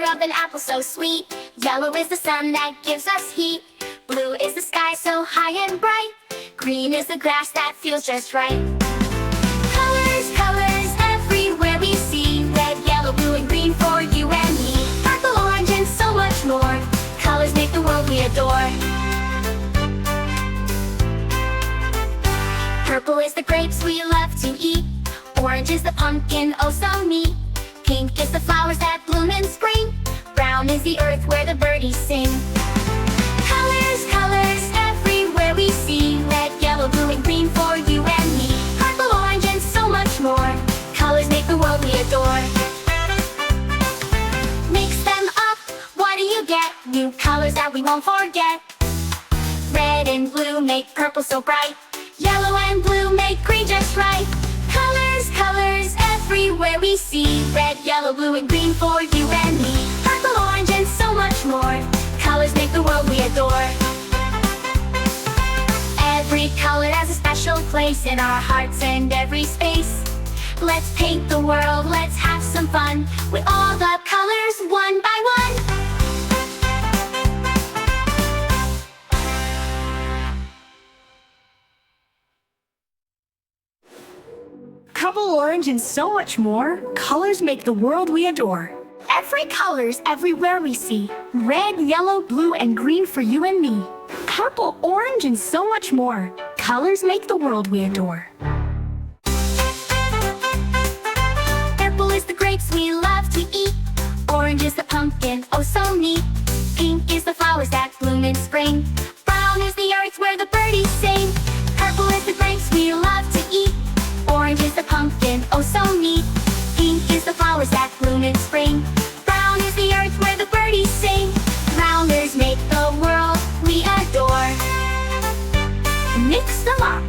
color of an apple so sweet. Yellow is the sun that gives us heat. Blue is the sky so high and bright. Green is the grass that feels just right. Colors, colors, everywhere we see. Red, yellow, blue, and green for you and me. Purple, orange, and so much more. Colors make the world we adore. Purple is the grapes we love to eat. Orange is the pumpkin, oh so neat. Pink is the flowers that bloom in spring. Brown is the earth where the birdies sing. Colors, colors, everywhere we see. Red, yellow, blue, and green for you and me. Purple, orange, and so much more. Colors make the world we adore. Mix them up, what do you get? New colors that we won't forget. Red and blue make purple so bright. Yellow and blue make green just right. Colors, colors, everywhere we see. Red, yellow, blue, and green for you and me. Purple, orange, and so much more. Colors make the world we adore. Every color has a special place in our hearts and every space. Let's paint the world, let's have some fun with all the colors one by one. Purple, orange, and so much more. Colors make the world we adore. Every color's everywhere we see. Red, yellow, blue, and green for you and me. Purple, orange, and so much more. Colors make the world we adore. Purple is the grapes we love to eat. Orange is the pumpkin, oh so neat. Pink is the flowers that bloom in spring. Brown is the earth where the birdies sing. Purple is the grapes we love to eat. Orange is the pumpkin, oh so neat. Pink is the flowers that bloom in spring. Brown is the earth where the birdies sing. Colors make the world we adore. Mix them up.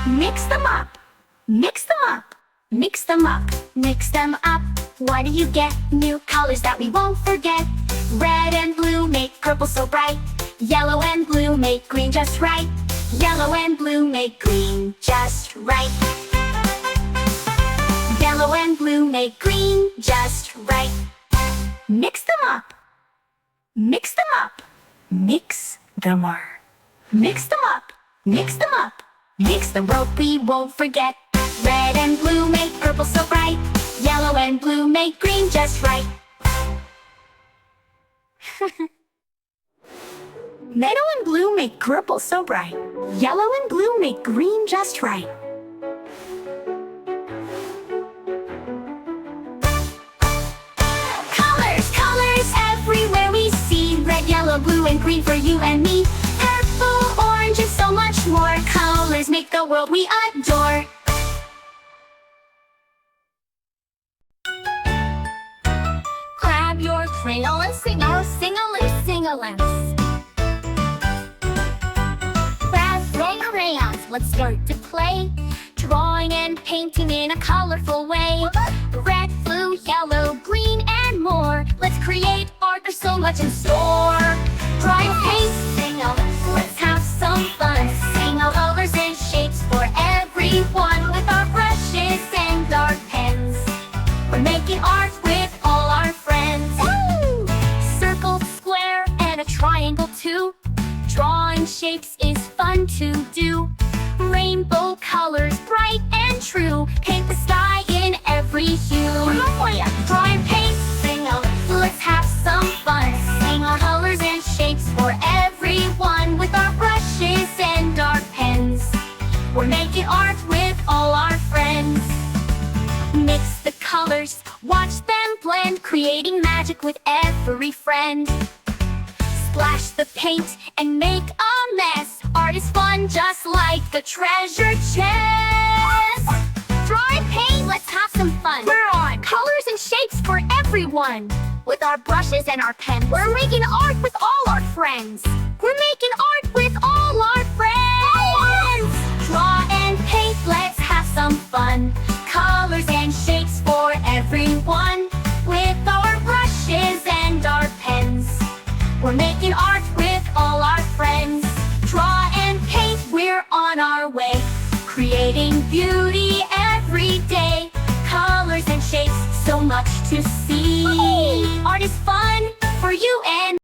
Mix them up. Mix them up. Mix them up. Mix them up, what do you get? New colors that we won't forget. Red and blue make purple so bright. Yellow and blue make green just right. Yellow and blue make green just right. Yellow and blue make green just right. Mix them up. Mix them up. Mix them up. Mix them up. Mix them up. Mix the world we won't forget. Red and blue make purple so bright. Yellow and blue make green just right. Meadow and blue make purple so bright. Yellow and blue make green just right. Colors, colors, everywhere we see. Red, yellow, blue, and green for you and me. Purple, orange, and so much more. Colors make the world we adore. Grab your crayon and sing-a-loo, sing-a-lance. Crayons, let's start to play. Drawing and painting in a colorful way. Red, blue, yellow, green, and more. Let's create art, there's so much in store. Draw and paint, let's have some fun. Sing out colors and shapes for everyone. With our brushes and our pens, we're making art with all our friends. Woo! Circle, square, and a triangle too. Drawing shapes is fun to do. Rainbow colors, bright and true. Paint the sky in every hue. Draw and paint, let's have some fun. Sing our colors and shapes for everyone. With our brushes and our pens, we're making art with all our friends. Mix the colors, watch them blend. Creating magic with every friend. Splash the paint and make a mess. Art is fun just like a treasure chest. Draw and paint, let's have some fun. We're on colors and shapes for everyone. With our brushes and our pens, we're making art with all our friends. We're making art with all our friends. Draw and paint, let's have some fun. Colors and shapes for everyone. With our brushes and our pens, we're making art with all our friends. Draw and paint, we're on our way. Creating beauty every day. Colors and shapes, so much to see.